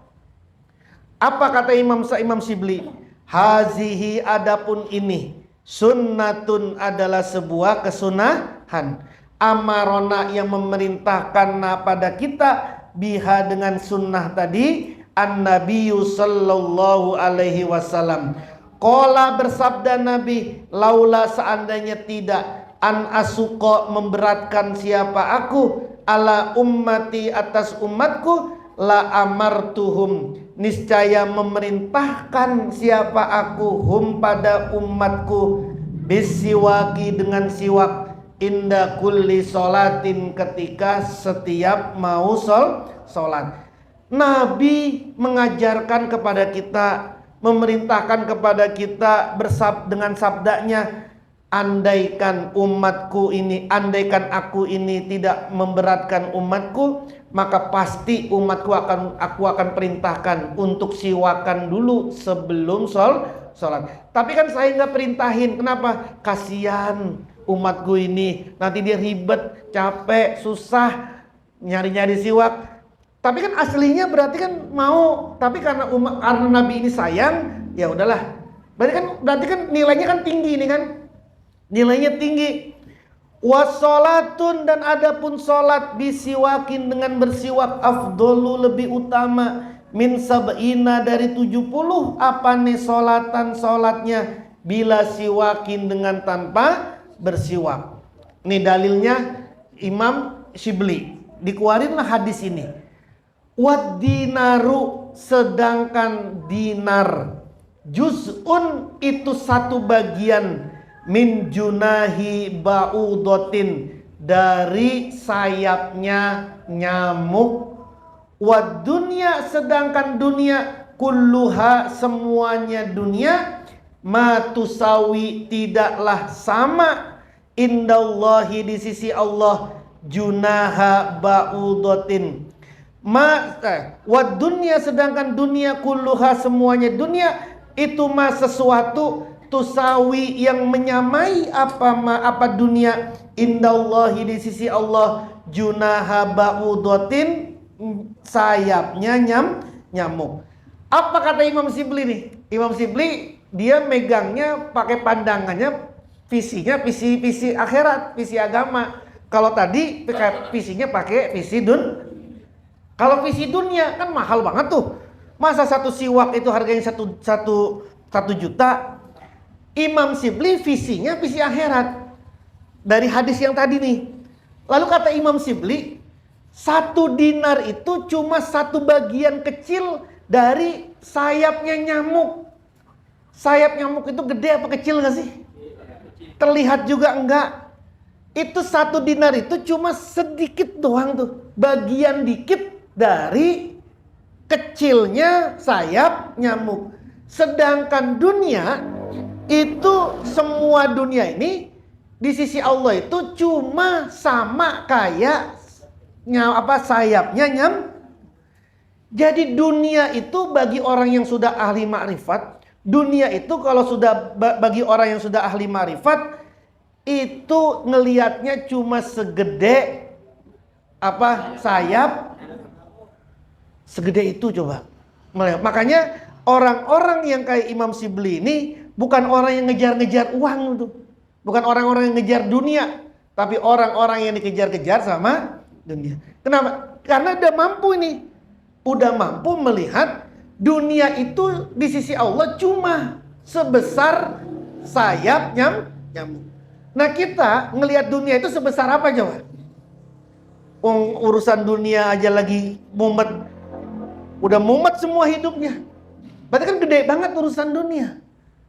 Apa kata Imam Sibli? Hazihi, adapun ini, sunnatun, adalah sebuah kesunahan. Amarona, yang memerintahkan pada kita, biha, dengan sunnah tadi, an-nabiyyu sallallahu alaihi wasallam. Qala, bersabda Nabi, laula, seandainya tidak, an asuqa, memberatkan siapa aku, ala ummati, atas umatku, la amartuhum, niscaya memerintahkan siapa aku, hum, pada umatku, bisiwaki, dengan siwak, inda kulli sholatin, ketika setiap mau sholat. Nabi mengajarkan kepada kita, memerintahkan kepada kita dengan sabdanya, andaikan umatku ini, andaikan aku ini tidak memberatkan umatku, maka pasti umatku aku akan perintahkan untuk siwakan dulu sebelum sholat. Tapi kan saya nggak perintahin. Kenapa? Kasihan umatku ini, nanti dia ribet, capek, susah nyari-nyari siwak. Tapi kan aslinya berarti kan mau, tapi karena Nabi ini sayang, ya udahlah. Berarti kan nilainya kan tinggi ini kan. Nilainya tinggi. Wassalatun, dan adapun salat bisiwakin, dengan bersiwak, afdolu, lebih utama, min sab'ina, dari 70. Apa nih salatnya? Bila siwakin, dengan tanpa bersiwak. Ini dalilnya Imam Syibli. Dikeluarinlah hadis ini. Wad dinaru, sedangkan dinar, juz'un, itu 1 bagian, min junahi ba'udotin, dari sayapnya nyamuk. Wad dunya, sedangkan dunia, kulluha, semuanya dunia, ma tusawi, tidaklah sama, indallahi, di sisi Allah, junaha ba'udotin. Wad dunya, sedangkan dunia, kulluha, semuanya dunia, itu ma, sesuatu, tusawi, yang menyamai, apa dunia, indallahi, di sisi Allah, junaha ba'udotin, sayapnya nyamuk. Apa kata Imam Sibli nih? Imam Sibli dia megangnya pakai pandangannya, visinya visi akhirat, visi agama. Kalau tadi visinya pakai visi Kalau visi dunia kan mahal banget tuh. Masa 1 siwak itu harganya 1 juta? Imam Sibli visinya visi akhirat. Dari hadis yang tadi nih. Lalu kata Imam Sibli, 1 dinar itu cuma 1 bagian kecil dari sayapnya nyamuk. Sayap nyamuk itu gede apa kecil gak sih? Terlihat juga enggak. Itu 1 dinar itu cuma sedikit doang tuh. Bagian dikit dari kecilnya sayap nyamuk. Sedangkan dunia itu, semua dunia ini di sisi Allah itu cuma sama kayak sayapnya nyamuk. Jadi dunia itu bagi orang yang sudah ahli makrifat, dunia itu kalau sudah bagi orang yang sudah ahli makrifat, itu ngelihatnya cuma segede sayap. Segede itu coba. Makanya orang-orang yang kayak Imam Sibli ini bukan orang yang ngejar-ngejar uang tuh. Bukan orang-orang yang ngejar dunia, tapi orang-orang yang dikejar-kejar sama dunia. Kenapa? Karena udah mampu ini. Udah mampu melihat dunia itu di sisi Allah cuma sebesar sayap nyamuk. Nah kita ngelihat dunia itu sebesar apa coba? Urusan dunia aja lagi mumet. Udah mumet semua hidupnya. Berarti kan gede banget urusan dunia.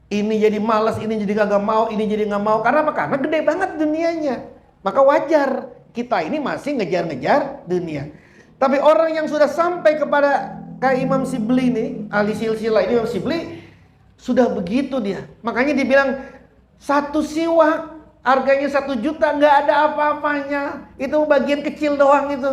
Ini jadi malas, ini jadi kagak mau, ini jadi nggak mau. Karena apa? Karena gede banget dunianya. Maka wajar kita ini masih ngejar-ngejar dunia. Tapi orang yang sudah sampai kepada kayak Imam Sibli ini, ahli silsilah ini Imam Sibli, sudah begitu dia. Makanya dibilang satu siwak harganya 1 juta, nggak ada apa-apanya. Itu bagian kecil doang itu.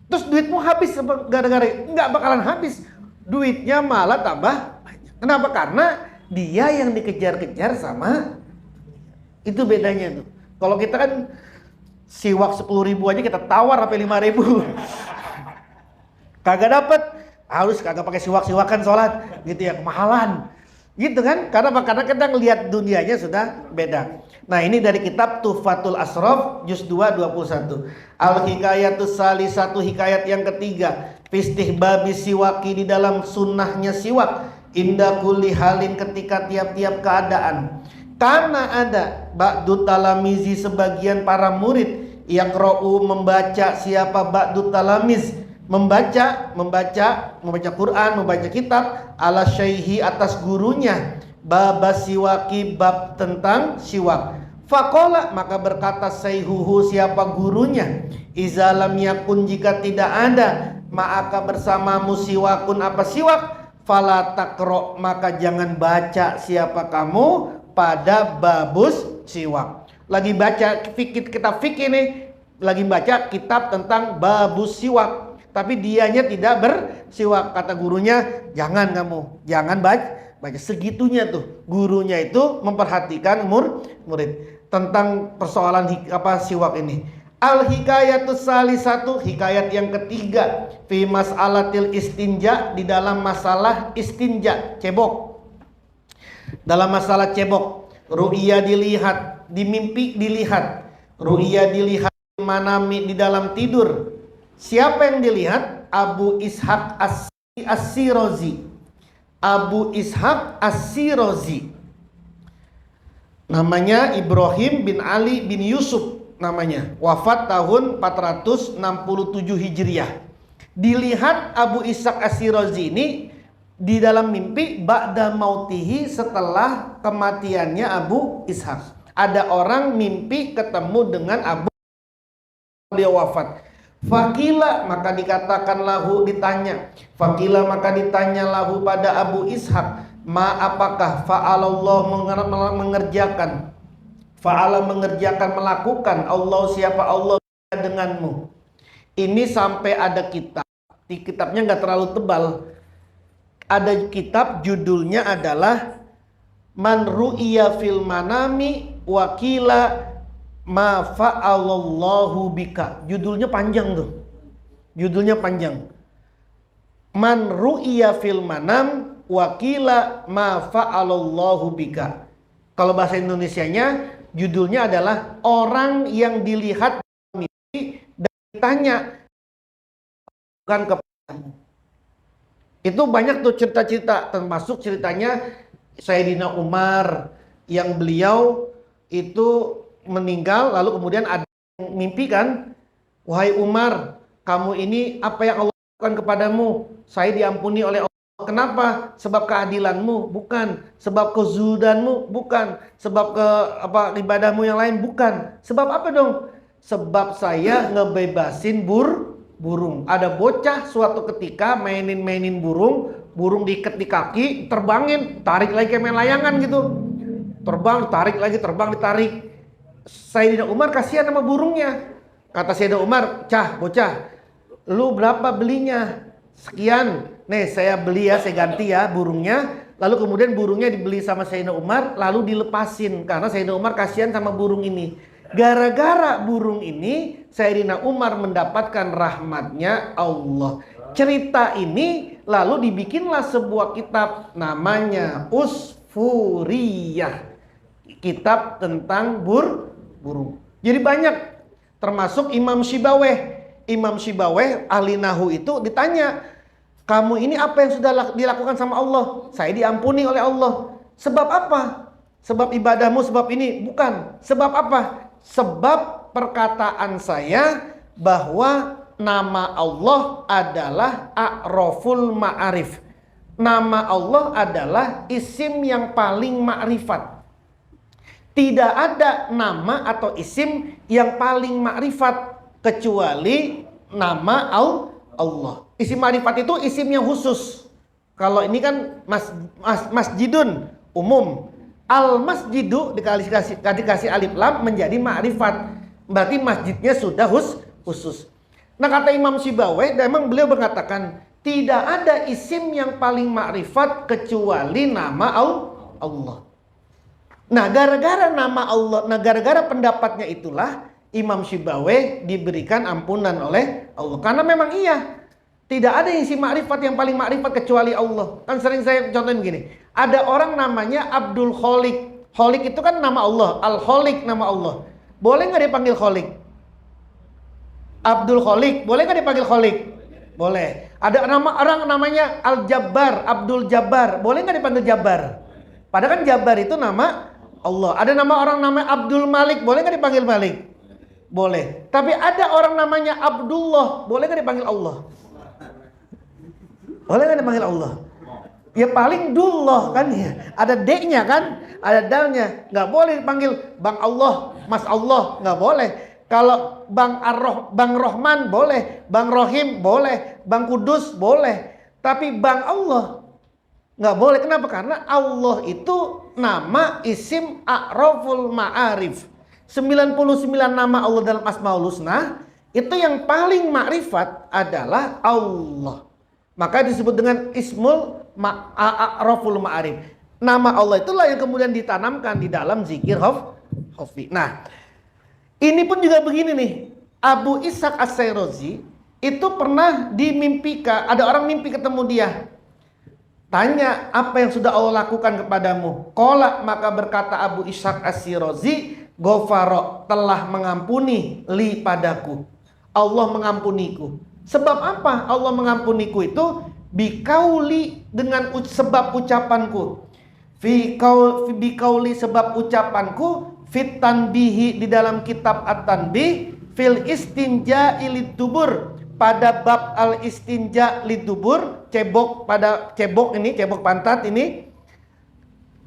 Terus duitmu habis gara-gara nggak bakalan habis. Duitnya malah tambah banyak. Kenapa? Karena dia yang dikejar-kejar sama, itu bedanya tuh. Kalau kita kan siwak 10.000 aja kita tawar sampai 5.000. Kagak dapet, harus kagak pakai siwak-siwakan sholat gitu ya, kemahalan. Gitu kan? Karena kita ngelihat dunianya sudah beda. Nah, ini dari kitab Tuhfatul Asraf juz 2 21. Al-Hikayatus Salisatu, hikayat yang ketiga. Fistihbabi siwaki, di dalam sunnahnya siwak. Indah kulli halin, ketika tiap-tiap keadaan. Karena ada ba'du talamizi, sebagian para murid yang membaca. Siapa ba'du talamiz? Membaca Quran, membaca kitab ala syaihi, atas gurunya. Babas siwaki, bab tentang siwak. Faqala, maka berkata sayhuhu, siapa gurunya, izalam yakun, jika tidak ada ma'aka bersamamu siwakun, apa siwak, fala takro, maka jangan baca siapa kamu pada babus siwak. Lagi baca kitab fikih nih, lagi baca kitab tentang babus siwak, tapi dianya tidak bersiwak. Kata gurunya, jangan kamu, jangan baca segitunya tuh. Gurunya itu memperhatikan murid tentang persoalan siwak ini. Al-hikayatus salisatu, hikayat yang ketiga, fi mas'alatil istinja, di dalam masalah istinja, cebok. Dalam masalah cebok, ru'ya dilihat, di mimpi dilihat, ru'ya dilihat manami, di dalam tidur. Siapa yang dilihat? Abu Ishaq As-Sirazi. Abu Ishaq As-Sirazi. Namanya Ibrahim bin Ali bin Yusuf namanya. Wafat tahun 467 Hijriah. Dilihat Abu Ishaq As-Sirazi ini di dalam mimpi ba'da mautihi, setelah kematiannya Abu Ishaq. Ada orang mimpi ketemu dengan Abu, dia wafat. Fakila, maka dikatakan lahu, ditanya. Fakila, maka ditanya lahu pada Abu Ishaq, ma apakah fa'alallah mengerjakan, fa'ala mengerjakan, melakukan, Allah siapa Allah denganmu. Ini sampai ada kitab, di kitabnya nggak terlalu tebal, ada kitab judulnya adalah Man ru'iya fil manami wakila ma fa'alallahu bika. Judulnya panjang tuh. Judulnya panjang. Man ru'iya fil manam wakila ma fa'alallahu bika. Kalau bahasa Indonesianya judulnya adalah orang yang dilihat mimpi dan ditanya bukan kepadamu. Itu banyak tuh cerita-cerita, termasuk ceritanya Sayyidina Umar yang beliau itu meninggal, lalu kemudian ada yang mimpi kan, wahai Umar, kamu ini apa yang Allah lakukan kepadamu? Saya diampuni oleh Allah. Kenapa? Sebab keadilanmu? Bukan. Sebab kezuhudanmu? Bukan. Sebab ibadahmu yang lain? Bukan. Sebab apa dong? Sebab saya ngebebasin burung. Ada bocah suatu ketika mainin burung diikat di kaki, terbangin, tarik lagi kayak main layangan gitu. Terbang, tarik lagi, terbang, ditarik. Sayyidina Umar kasihan sama burungnya. Kata Sayyidina Umar, bocah, lu berapa belinya? Sekian. Nih saya beli ya, saya ganti ya burungnya. Lalu kemudian burungnya dibeli sama Sayyidina Umar, lalu dilepasin. Karena Sayyidina Umar kasihan sama burung ini. Gara-gara burung ini, Sayyidina Umar mendapatkan rahmatnya Allah. Cerita ini lalu dibikinlah sebuah kitab namanya Usfuriyah. kitab tentang burung. Jadi banyak, termasuk Imam Sibaweh. Imam Sibaweh ahli nahu itu ditanya, kamu ini apa yang sudah dilakukan sama Allah? Saya diampuni oleh Allah. Sebab apa? Sebab ibadahmu, sebab ini? Bukan. Sebab apa? Sebab perkataan saya bahwa nama Allah adalah A'raful Ma'arif. Nama Allah adalah isim yang paling ma'rifat. Tidak ada nama atau isim yang paling ma'rifat kecuali nama Allah. Isim ma'rifat itu isim yang khusus. Kalau ini kan masjidun umum. Al-masjidu dikasih alif lam menjadi ma'rifat. Berarti masjidnya sudah khusus. Nah, kata Imam Sibaweh, memang beliau mengatakan tidak ada isim yang paling ma'rifat kecuali nama Allah. Nah, gara-gara nama Allah, gara-gara pendapatnya itulah Imam Sibaweh diberikan ampunan oleh Allah. Karena memang iya, tidak ada isim ma'rifat yang paling ma'rifat kecuali Allah. Kan sering saya contohin begini, ada orang namanya Abdul Kholik. Kholik itu kan nama Allah, Al-Kholik nama Allah. Boleh nggak dipanggil Kholik? Abdul Kholik, boleh nggak dipanggil Kholik? Boleh. Ada orang namanya Al-Jabbar, Abdul Jabbar, boleh nggak dipanggil Jabbar? Padahal kan Jabbar itu nama Allah. Ada nama orang namanya Abdul Malik, boleh nggak dipanggil Malik? Boleh. Tapi ada orang namanya Abdullah, boleh nggak dipanggil Allah? Boleh nggak dipanggil Allah? Ya paling Dullah kan ya. Ada D-nya kan, ada dal-nya. Nggak boleh dipanggil Bang Allah, Mas Allah, nggak boleh. Kalau Bang Rohman boleh, Bang Rohim boleh, Bang Kudus boleh. Tapi Bang Allah nggak boleh. Kenapa? Karena Allah itu nama isim A'raful Ma'arif. 99 nama Allah dalam Asmaul Husna, itu yang paling ma'rifat adalah Allah. Maka disebut dengan ismul A'raful Ma'arif. Nama Allah itulah yang kemudian ditanamkan di dalam zikir khafi. Nah, ini pun juga begini nih. Abu Ishaq As-Syairazi itu pernah dimimpikan, ada orang mimpi ketemu dia. Tanya, apa yang sudah Allah lakukan kepadamu? Qala, maka berkata Abu Ishaq As-Syairazi, Ghafara, telah mengampuni li padaku. Allah mengampuniku. Sebab apa Allah mengampuniku itu? Bikauli, dengan sebab ucapanku. Bikauli, sebab ucapanku. Fit tanbihi, di dalam kitab at-tanbih. Fil istinja lidubur, pada bab al istinja lidubur, cebok pantat ini.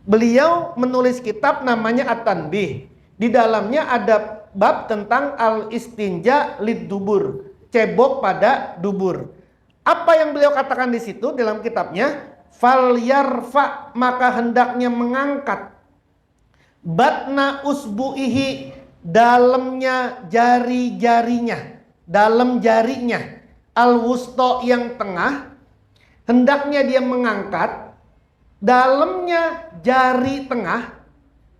Beliau menulis kitab namanya at-tanbih. Di dalamnya ada bab tentang al istinja lidubur, cebok pada dubur. Apa yang beliau katakan di situ dalam kitabnya? Fal yarfa, maka hendaknya mengangkat batna usbu'ihi, dalamnya jari-jarinya, dalam jarinya, al wusta, yang tengah, hendaknya dia mengangkat dalamnya jari tengah,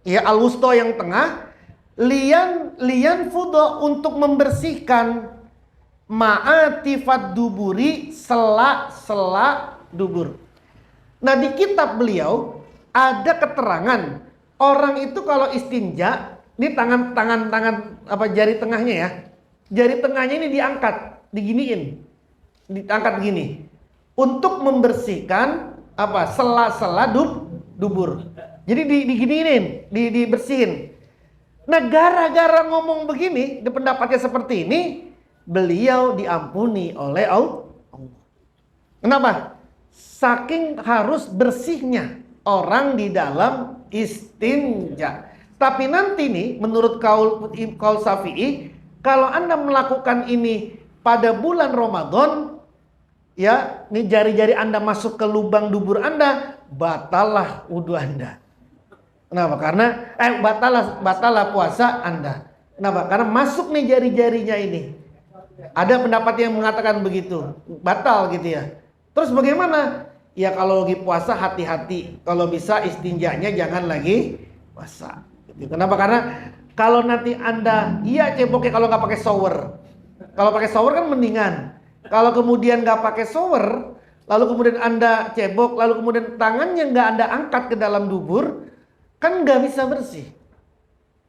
ya, al wusta yang tengah, lian fudo, untuk membersihkan ma'atifat duburi, sela-sela dubur. Nah, di kitab beliau ada keterangan orang itu kalau istinja, ini tangan apa, jari tengahnya ya. Jari tengahnya ini diangkat, diginiin. Diangkat begini. Untuk membersihkan apa? Sela-sela dubur. Jadi diginiin, dibersihin. Nah, gara-gara ngomong begini, di pendapatnya seperti ini, beliau diampuni oleh Allah. Kenapa? Saking harus bersihnya orang di dalam istinja. Tapi nanti nih, menurut kaul Syafi'i, kalau Anda melakukan ini pada bulan Ramadan, ya, nih jari-jari Anda masuk ke lubang dubur Anda, batalah wudu Anda. Kenapa? Karena batalah puasa Anda. Kenapa? Karena masuk nih jari-jarinya ini. Ada pendapat yang mengatakan begitu, batal gitu ya. Terus bagaimana? Ya, kalau lagi puasa hati-hati. Kalau bisa istinjanya jangan lagi puasa. Gitu. Kenapa? Karena kalau nanti Anda, iya ceboknya kalau nggak pakai shower. Kalau pakai shower kan mendingan. Kalau kemudian nggak pakai shower, lalu kemudian Anda cebok, lalu kemudian tangannya nggak Anda angkat ke dalam dubur, kan nggak bisa bersih.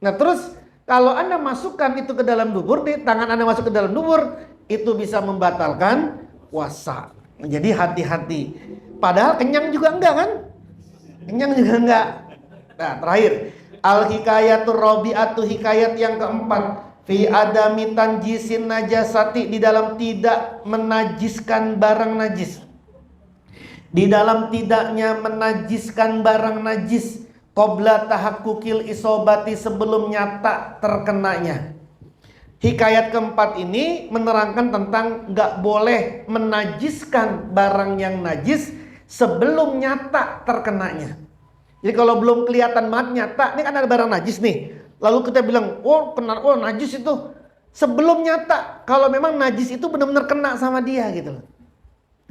Nah terus kalau Anda masukkan itu ke dalam dubur, di tangan Anda masuk ke dalam dubur, itu bisa membatalkan puasa. Jadi hati-hati. Padahal kenyang juga enggak kan? Kenyang juga enggak. Nah terakhir, al-hikayatur rabi'atu, hikayat yang keempat, fi adami tanjisin najasati, di dalam tidak menajiskan barang najis. Di dalam tidaknya menajiskan barang najis, qabla tahakkukil isobati, sebelum nyata terkenanya. Hikayat keempat ini menerangkan tentang nggak boleh menajiskan barang yang najis sebelum nyata terkenanya. Jadi kalau belum kelihatan banget nyata, ini kan ada barang najis nih, lalu kita bilang, oh najis itu, sebelum nyata kalau memang najis itu benar-benar kena sama dia gitu loh.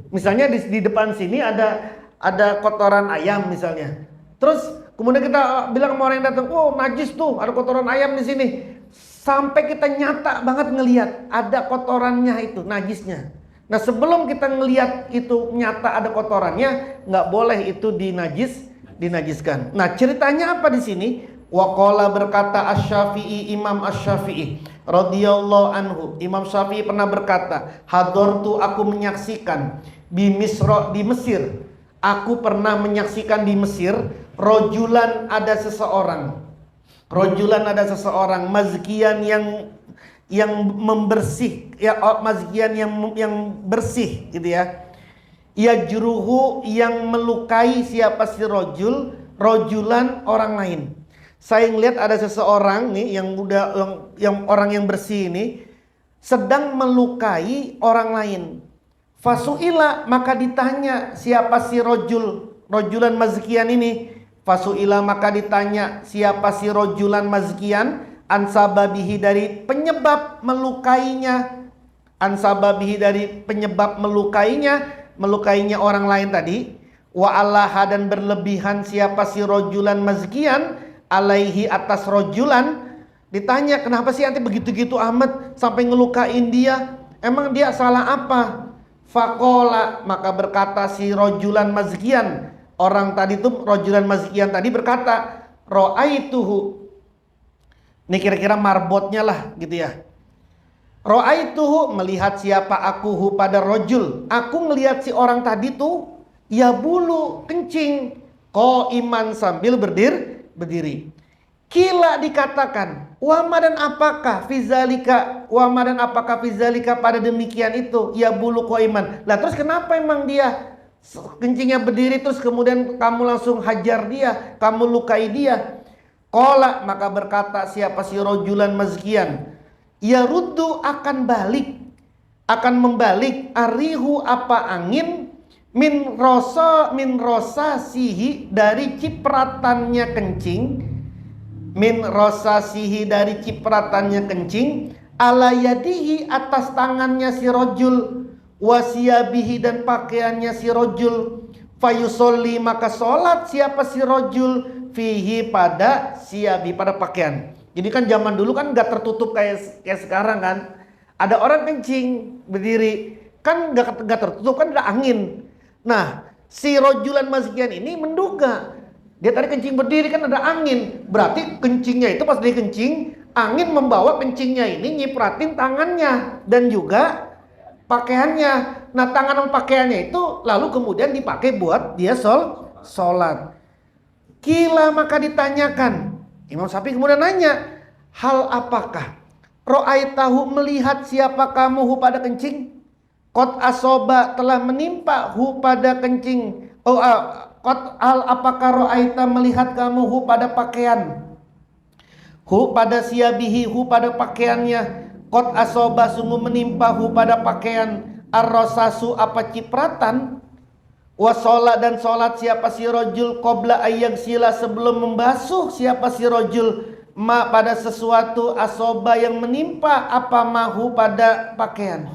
Misalnya di depan sini ada kotoran ayam misalnya. Terus kemudian kita bilang sama orang yang datang, oh najis tuh, ada kotoran ayam di sini. Sampai kita nyata banget ngelihat ada kotorannya itu, najisnya. Nah sebelum kita ngelihat itu nyata ada kotorannya, nggak boleh itu dinajiskan. Nah ceritanya apa di sini? Waqala, berkata Asy-Syafi'i, Imam Asy-Syafi'i radhiyallahu anhu, Imam Syafi'i pernah berkata, hadartu, aku menyaksikan, di Misra, di Mesir, aku pernah menyaksikan di Mesir, rojulan, ada seseorang, mazkian yang membersih, ya, mazkian yang bersih gitu ya. Yajruhu, yang melukai siapa si rojulan, orang lain. Saya ngelihat ada seseorang nih yang orang yang bersih ini sedang melukai orang lain. Fasuila, maka ditanya siapa si rojulan mazkian ini. Fasuila, maka ditanya siapa si rojulan mazkian, ansababihi, dari penyebab melukainya. Ansababihi, dari penyebab melukainya orang lain tadi. Wa allaha, dan berlebihan siapa si rojulan mazkian, alaihi, atas rojulan. Ditanya, kenapa sih anti begitu-gitu amat sampai ngelukain dia? Emang dia salah apa? Faqala, maka berkata si rojulan mazkian, orang tadi tuh rojulan mazkian tadi berkata, ro'aituhu. Ini kira-kira marbotnya lah gitu ya. Ro'aituhu, melihat siapa akuhu, pada rojul. Aku ngelihat si orang tadi tuh ya bulu kencing, iman, sambil berdiri. Kila, dikatakan, wama, dan apakah fizalika, pada demikian itu, ya bulu iman. Lah terus kenapa emang dia kencingnya berdiri, terus kemudian kamu langsung hajar dia, kamu lukai dia? Qala, maka berkata siapa si rojulan mazkian, ya ruddu, akan membalik, arihu, apa angin, min rosa sihi, dari cipratannya kencing, dari cipratannya kencing, ala yadihi, atas tangannya si rojul, wasiyabihi, dan pakaiannya si rojul, fayusolli, maka sholat siapa si rojul, fihi, pada siyabi, pada pakaian. Jadi kan zaman dulu kan gak tertutup kayak sekarang kan. Ada orang kencing berdiri, kan gak tertutup, kan ada angin. Nah si rojulan mazkian ini menduga, dia tadi kencing berdiri kan ada angin, berarti kencingnya itu pas dia kencing, angin membawa kencingnya ini nyipratin tangannya dan juga pakaiannya. Nah tangan dan pakaiannya itu lalu kemudian dipakai buat dia sholat. Kila, maka ditanyakan, Imam Syafi'i kemudian nanya, hal apakah ro'aitahu, melihat siapa kamu hu, pada kencing, qad asoba, telah menimpa hu, pada kencing, apakah ro'aita, melihat kamu hu, pada pakaian, hu, pada siyabihi, hu, pada pakaiannya, qad asoba, sungguh menimpa hu, pada pakaian, ar-rosasu, apa cipratan, wasolat, dan solat siapa si rojul, qabla ayyak sila, sebelum membasuh siapa si rojul, ma, pada sesuatu, asoba, yang menimpa, apa mahu, pada pakaian.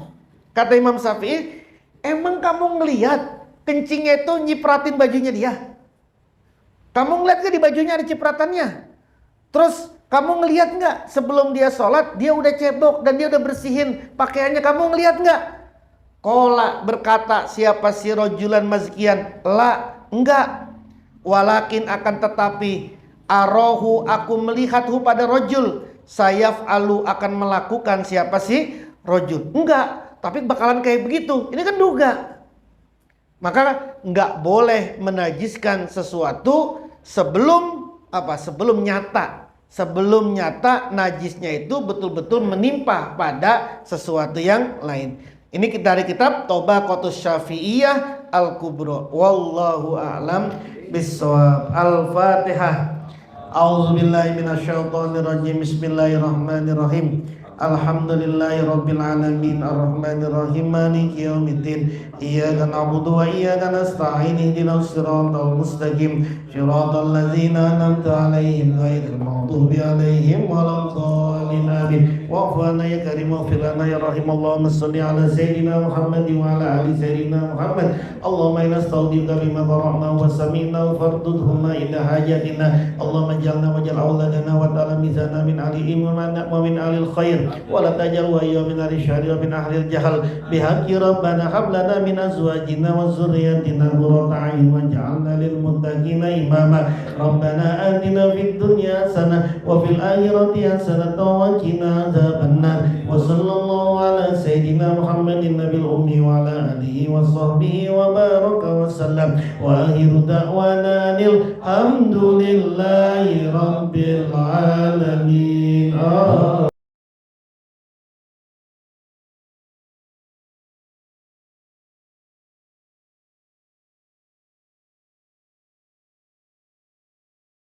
Kata Imam Syafi'i, emang kamu ngelihat kencingnya itu nyipratin bajunya dia? Kamu ngeliat gak di bajunya ada cipratannya? Terus kamu ngelihat gak sebelum dia sholat dia udah cebok dan dia udah bersihin pakaiannya? Kamu ngelihat gak? Qala, berkata siapa si rojulan mazkian, la, enggak. Walakin, akan tetapi, Arohu, aku melihathu pada rojul. Sayaf'alu, akan melakukan siapa sih? Rojul. Enggak, tapi bakalan kayak begitu. Ini kan duga. Maka enggak boleh menajiskan sesuatu sebelum sebelum nyata. Sebelum nyata najisnya itu betul-betul menimpa pada sesuatu yang lain. Ini dari kitab Tabaqatus Syafi'iyah Al-Kubra. Wallahu a'lam bissawab. Al-Fatihah. A'udzubillahi minasyaitonirrajim. Bismillahirrahmanirrahim. Alhamdulillahirabbil alamin arrahmanir rahim maliki yaumiddin iyyaka na'budu wa iyyaka nasta'in ihdinas siratal mustaqim siratal ladzina an'amta 'alaihim ghairil maghdubi 'alaihim waladdallin amin. Wa'fu 'anna ya karim waghfir lana ya rahim. Allahumma shalli 'ala sayyidina Muhammad wa 'ala ali sayyidina Muhammad. Allahumma inna nasta'udzuka bima qara'na wa sami'na fardudhuma ila hajatina. Allahumma ij'alna waj'al auladana wa talamizana min ali iman wa min alil khair wala tajal wa ya min ahli syari wa min ahli jahal bihaqqi rabbana hab lana min azwajina wa dzurriyyatina qurrata a'yun waj'alna lil muttaqina imama. Rabbana atina fid dunya hasanah wa fil akhirati hasanah wa qina adzabannar. Wa sallallahu ala sayyidina Muhammadin nabil ummi wa ala alihi wa sahbihi wa baraka wa sallam. Wa akhiru da'wana alhamdulillahi rabbil alamin.